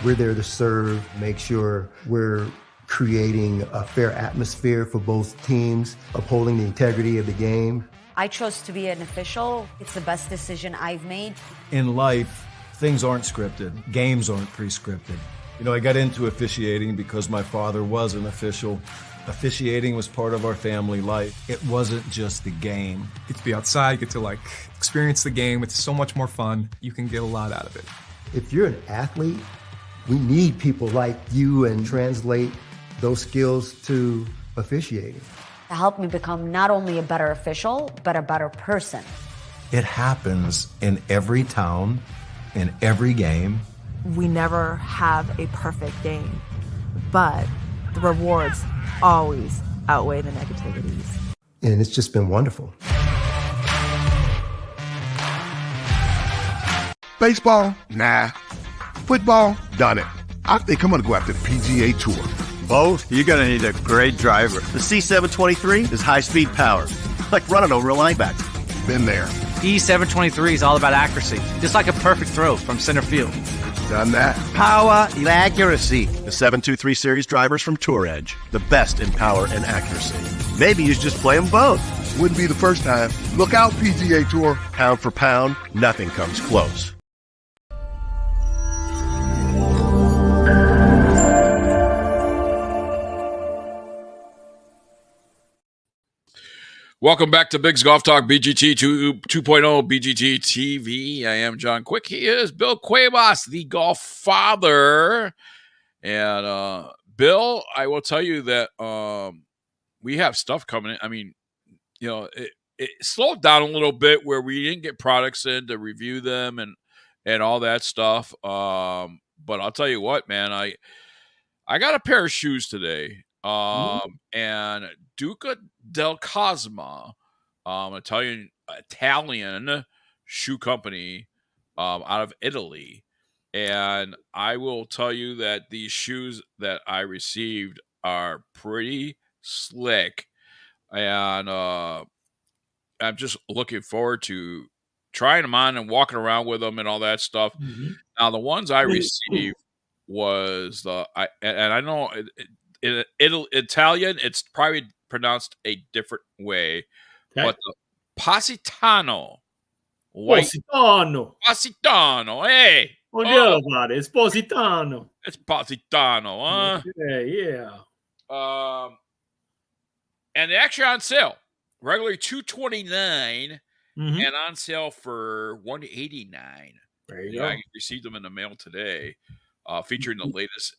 We're there to serve, make sure we're creating a fair atmosphere for both teams, upholding the integrity of the game. I chose to be an official. It's the best decision I've made. In life, things aren't scripted. Games aren't pre-scripted. You know, I got into officiating because my father was an official. Officiating was part of our family life. It wasn't just the game. Get to be outside, get to experience the game. It's so much more fun. You can get a lot out of it. If you're an athlete, we need people like you and translate those skills to officiating. To help me become not only a better official, but a better person. It happens in every town, in every game. We never have a perfect game, but the rewards always outweigh the negativities. And it's just been wonderful. Baseball? Nah. Football? Done it. I think I'm going to go after the PGA Tour. Both? You're going to need a great driver. The C723 is high-speed power, like running over a linebacker. Been there. E723 is all about accuracy, just like a perfect throw from center field. Done that. Power and accuracy. The 723 series drivers from Tour Edge, the best in power and accuracy. Maybe you should just play them both. Wouldn't be the first time. Look out, PGA Tour. Pound for pound, nothing comes close. Welcome back to Big's Golf Talk BGT 2.0 BGT TV. I am John Quick. He is Bill Cuevas, the golf father. And Bill, I will tell you that we have stuff coming in. I mean, you know, it slowed down a little bit where we didn't get products in to review them and all that stuff. But I'll tell you what, man, I got a pair of shoes today. And Duca del Cosma, Italian shoe company, out of Italy. And I will tell you that these shoes that I received are pretty slick. And, I'm just looking forward to trying them on and walking around with them and all that stuff. Mm-hmm. Now, the ones I received was I know in Italian, it's probably pronounced a different way, but the Positano. Positano, hey. Forget about it. It's Positano. It's Positano, huh? Yeah. And they're actually on sale. Regularly $229 and on sale for $189. There you go. I received them in the mail today, featuring the latest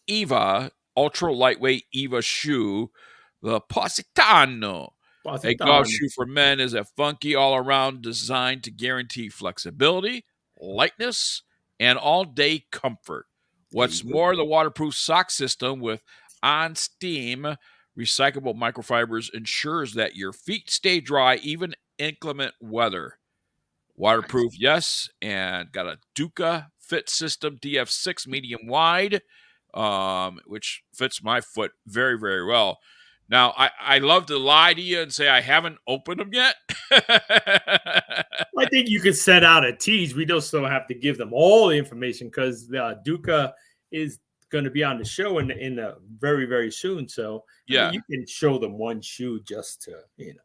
Eva ultra lightweight Eva shoe, the Positano. A golf shoe for men is a funky all-around design to guarantee flexibility, lightness, and all-day comfort. What's more, the waterproof sock system with on-steam recyclable microfibers ensures that your feet stay dry even inclement weather. Waterproof, yes, and got a Duca Fit System DF6 medium wide, which fits my foot very, very well. Now, I love to lie to you and say I haven't opened them yet. I think you could set out a tease. We don't still have to give them all the information because Duca is going to be on the show in very, very soon. So yeah, you can show them one shoe just to, you know.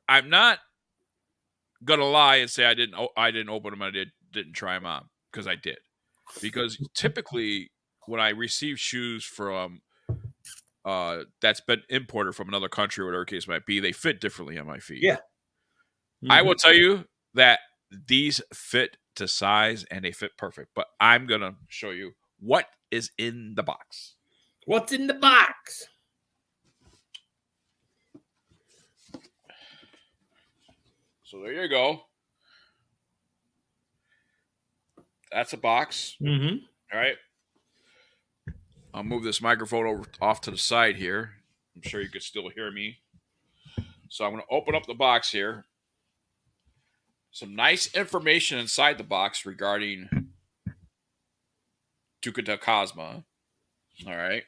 I'm not gonna lie and say I didn't open them. I didn't try them on because I did. Because typically when I receive shoes from that's been imported from another country or whatever the case might be, they fit differently on my feet. Yeah. Mm-hmm. I will tell you that these fit to size and they fit perfect. But I'm going to show you what is in the box. What's in the box? So there you go. That's a box. Mm-hmm. All right. I'll move this microphone off to the side here. I'm sure you could still hear me. So I'm going to open up the box here. Some nice information inside the box regarding Duca del Cosma. All right.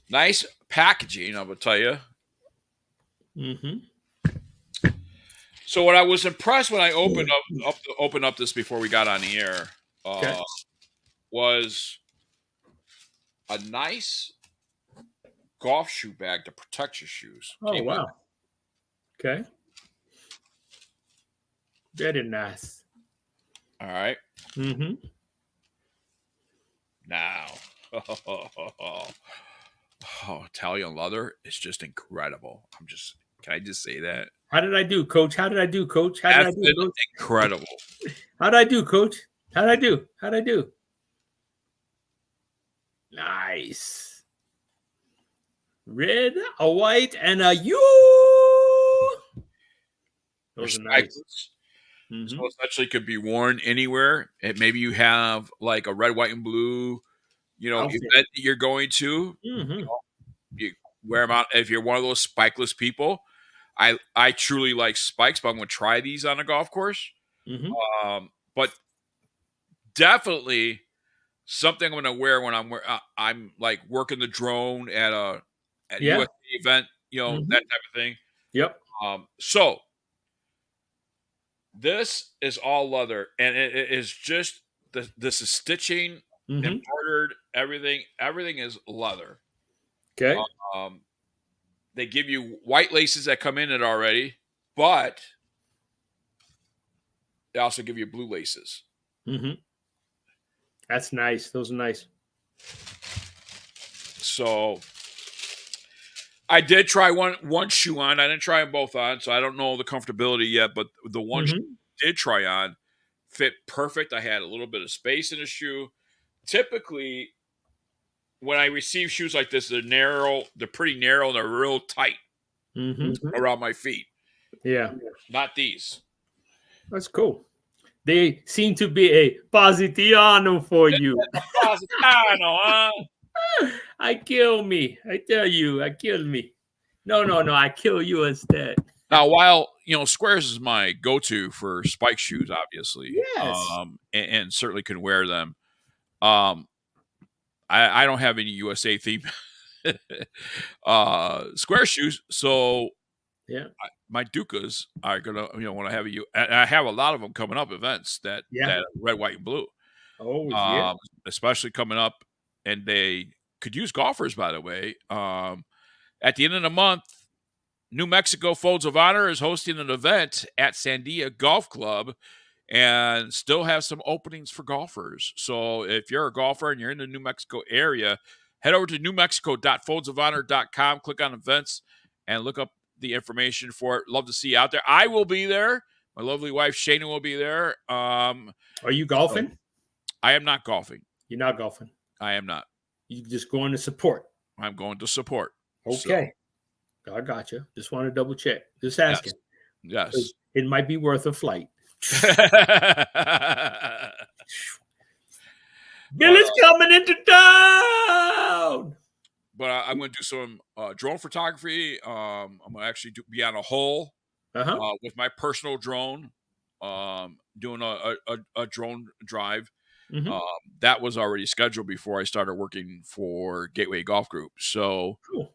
Nice packaging, I will tell you. Mm-hmm. So what I was impressed when I opened up this before we got on the air was a nice golf shoe bag to protect your shoes. Oh, wow. Okay. Very nice. All right. Mm-hmm. Now, Italian leather is just incredible. Can I just say that? How did I do, Coach? How did I do, Coach? How did I do, Coach? Incredible. How did I do, Coach? How did I do? How did I do? Nice. Red, a white, and a U. Those are nice. Mm-hmm. So essentially could be worn anywhere. And maybe you have like a red, white, and blue, event that you're going to. Mm-hmm. You wear them out. If you're one of those spikeless people, I truly like spikes, but I'm going to try these on a golf course. Mm-hmm. But definitely something I'm going to wear when I'm like working the drone at a USA event, that type of thing. Yep. So this is all leather, and it is just this is stitching, embroidered, everything. Everything is leather. Okay. They give you white laces that come in it already, but they also give you blue laces. Mm-hmm. That's nice. Those are nice. So I did try one shoe on. I didn't try them both on, so I don't know the comfortability yet. But the one shoe I did try on fit perfect. I had a little bit of space in the shoe. Typically, when I receive shoes like this, they're narrow. They're pretty narrow. And they're real tight around my feet. Yeah. Not these. That's cool. They seem to be a positiano for you. Positano, huh? I kill me. I tell you, I kill me. No. I kill you instead. Now, while Squares is my go-to for spike shoes, obviously, yes, and certainly can wear them. I don't have any USA theme Square shoes, so yeah, my Dukas are gonna when I have I have a lot of them coming up events that red, white, and blue. Oh especially coming up, and they could use golfers, by the way. At the end of the month, New Mexico Folds of Honor is hosting an event at Sandia Golf Club and still have some openings for golfers. So if you're a golfer and you're in the New Mexico area, head over to newmexico.foldsofhonor.com, click on events, and look up the information for it. Love to see you out there. I will be there. My lovely wife, Shana, will be there. Are you golfing? So I am not golfing. You're not golfing? I am not. You just going to support? I'm going to support. Okay. So. I got you. Just want to double check. Just asking. Yes. It might be worth a flight. Billy's coming into town. But I'm going to do some drone photography. I'm going to actually be on a hole with my personal drone, doing a drone drive. That was already scheduled before I started working for Gateway Golf Group. So, cool.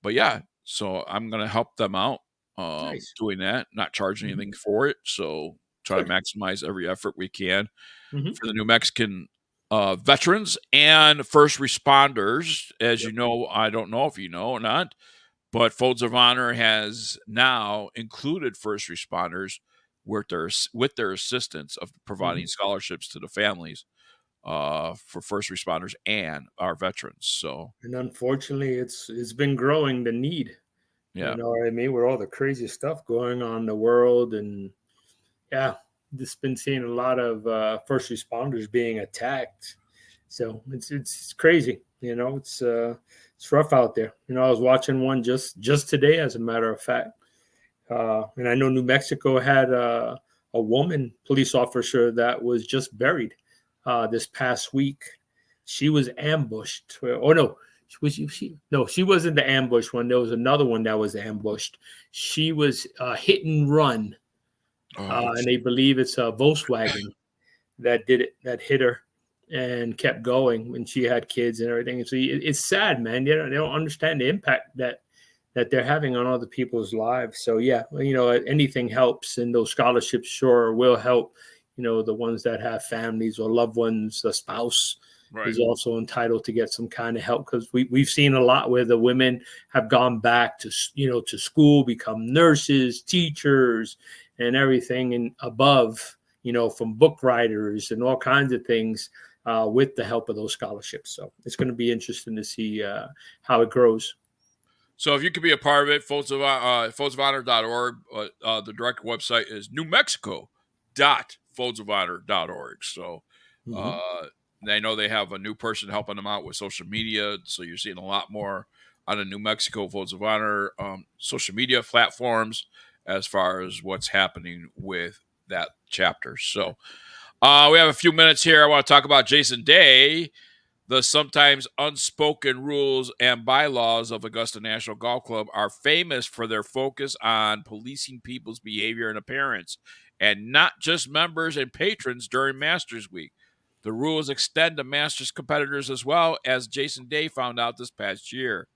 But yeah, so I'm going to help them out doing that, not charging anything for it. So try to maximize every effort we can for the New Mexican veterans and first responders. As you know, I don't know if you know or not, but Folds of Honor has now included first responders with their assistance of providing scholarships to the families for first responders and our veterans. So, and unfortunately, it's been growing, the need. Yeah, you know what I mean, with all the crazy stuff going on in the world, and just been seeing a lot of first responders being attacked. So it's crazy. It's rough out there. I was watching one just today, as a matter of fact. And I know New Mexico had a woman police officer that was just buried this past week. She was ambushed. Oh no, she wasn't the ambush one. There was another one that was ambushed. She was hit and run, and they believe it's a Volkswagen that did it, that hit her and kept going when she had kids and everything. And so it's sad, man. They don't understand the impact that that they're having on other people's lives. So yeah, anything helps, and those scholarships sure will help. The ones that have families or loved ones, a spouse is also entitled to get some kind of help, because we've seen a lot where the women have gone back to school, become nurses, teachers, and everything and above, from book writers and all kinds of things with the help of those scholarships. So it's going to be interesting to see how it grows. So if you could be a part of it, foldsofhonor.org. The direct website is newmexico.foldsofhonor.org. So I know they have a new person helping them out with social media. So you're seeing a lot more on the New Mexico Folds of Honor social media platforms as far as what's happening with that chapter. So we have a few minutes here. I want to talk about Jason Day. The sometimes unspoken rules and bylaws of Augusta National Golf Club are famous for their focus on policing people's behavior and appearance, and not just members and patrons during Masters Week. The rules extend to Masters competitors as well, as Jason Day found out this past year.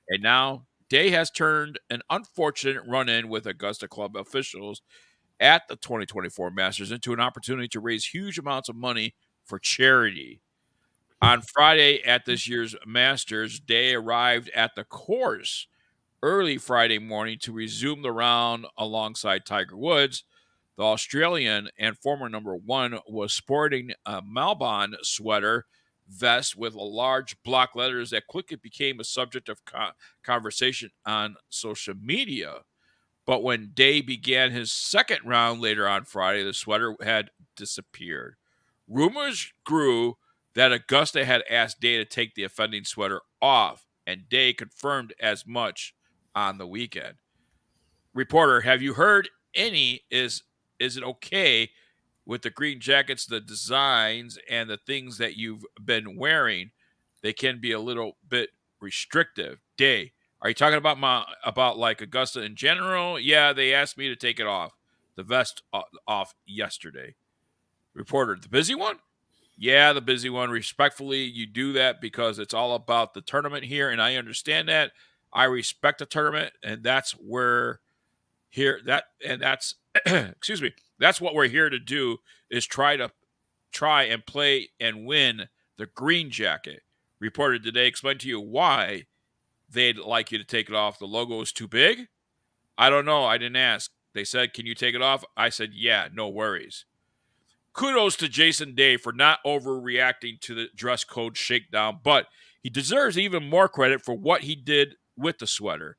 And now Day has turned an unfortunate run-in with Augusta Club officials at the 2024 Masters into an opportunity to raise huge amounts of money for charity. On Friday at this year's Masters, Day arrived at the course early Friday morning to resume the round alongside Tiger Woods. The Australian and former number one was sporting a Malbon sweater vest with large block letters that quickly became a subject of conversation on social media. But when Day began his second round later on Friday, the sweater had disappeared. Rumors grew that Augusta had asked Day to take the offending sweater off, and Day confirmed as much on the weekend. Reporter, have you heard any? Is it okay with the green jackets, the designs, and the things that you've been wearing? They can be a little bit restrictive. Day, are you talking about like Augusta in general? Yeah, they asked me to take it off, the vest off yesterday. Reporter, the busy one? Yeah, the busy one. Respectfully, you do that because it's all about the tournament here, and I understand that. I respect the tournament, and that's excuse me. That's what we're here to do, is try and play and win the green jacket. Reported today, explain to you why they'd like you to take it off. The logo is too big? I don't know. I didn't ask. They said, can you take it off? I said, yeah, no worries. Kudos to Jason Day for not overreacting to the dress code shakedown, but he deserves even more credit for what he did with the sweater.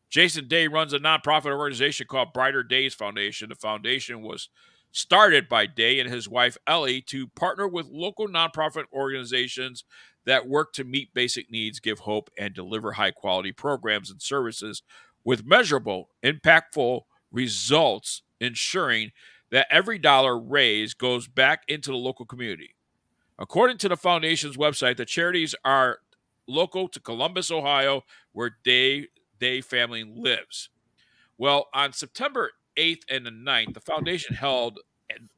Jason Day runs a nonprofit organization called Brighter Days Foundation. The foundation was started by Day and his wife Ellie to partner with local nonprofit organizations that work to meet basic needs, give hope, and deliver high-quality programs and services with measurable, impactful results, ensuring that every dollar raised goes back into the local community. According to the foundation's website, the charities are local to Columbus, Ohio, where Day family lives. Well, on September 8th and the 9th, the foundation held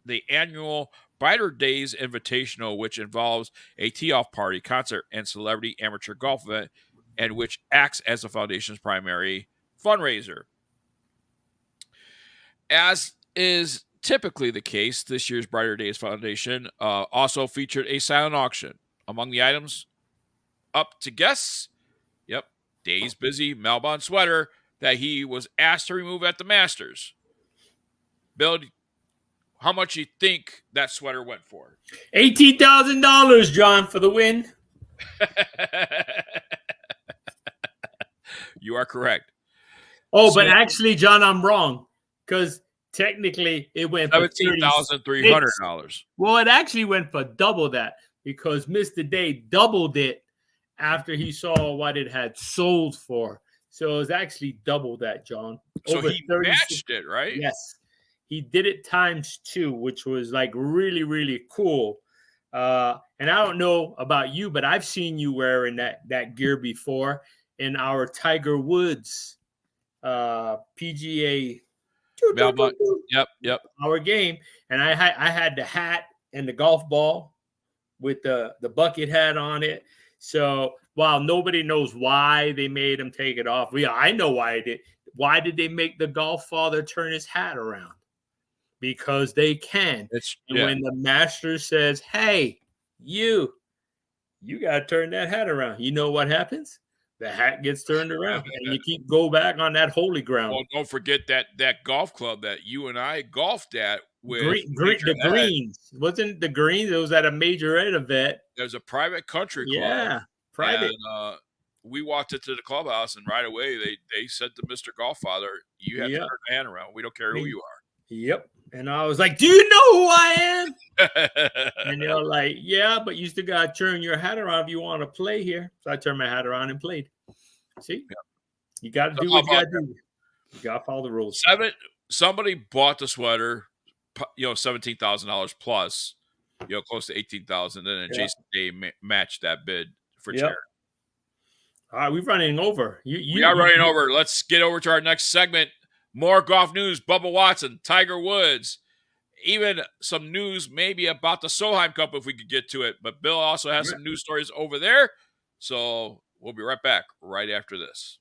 the annual Brighter Days Invitational, which involves a tee-off party, concert, and celebrity amateur golf event, and which acts as the foundation's primary fundraiser. As is typically the case, this year's Brighter Days Foundation also featured a silent auction. Among the items up to guess, Day's busy Malbon sweater that he was asked to remove at the Masters. Bill, how much you think that sweater went for? $18,000, John, for the win. You are correct. Oh, but actually, John, I'm wrong, because technically it went for $17,300. Well, it actually went for double that, because Mr. Day doubled it after he saw what it had sold for. So it was actually double that, John. So he matched it, right? Yes. He did it times 2, which was like really, really cool. And I don't know about you, but I've seen you wearing that gear before in our Tiger Woods PGA. Yep. Our game. And I had the hat and the golf ball with the bucket hat on it. So while nobody knows why they made him take it off, I know why it did. Why did they make the golf father turn his hat around? Because they can. When the master says, "Hey, you got to turn that hat around," you know what happens? The hat gets turned around, and you go back on that holy ground. Well, don't forget that golf club that you and I golfed at with the greens. Wasn't the greens? It was at a major ed event. There's a private country club. Yeah, private. And, we walked into the clubhouse, and right away they said to Mr. Golffather, "You have to turn the hand around. We don't care who you are." Yep. And I was like, "Do you know who I am?" And they're like, "Yeah, but you still got to turn your hat around if you want to play here." So I turned my hat around and played. See, you got to do what you got to do. You got to follow the rules. Somebody bought the sweater, $17,000 plus, close to 18,000. Then Jason Day matched that bid for charity. All right, we're running over. We are running over. Let's get over to our next segment. More golf news. Bubba Watson, Tiger Woods, even some news maybe about the Solheim Cup if we could get to it. But Bill also has some news stories over there. So we'll be right back right after this.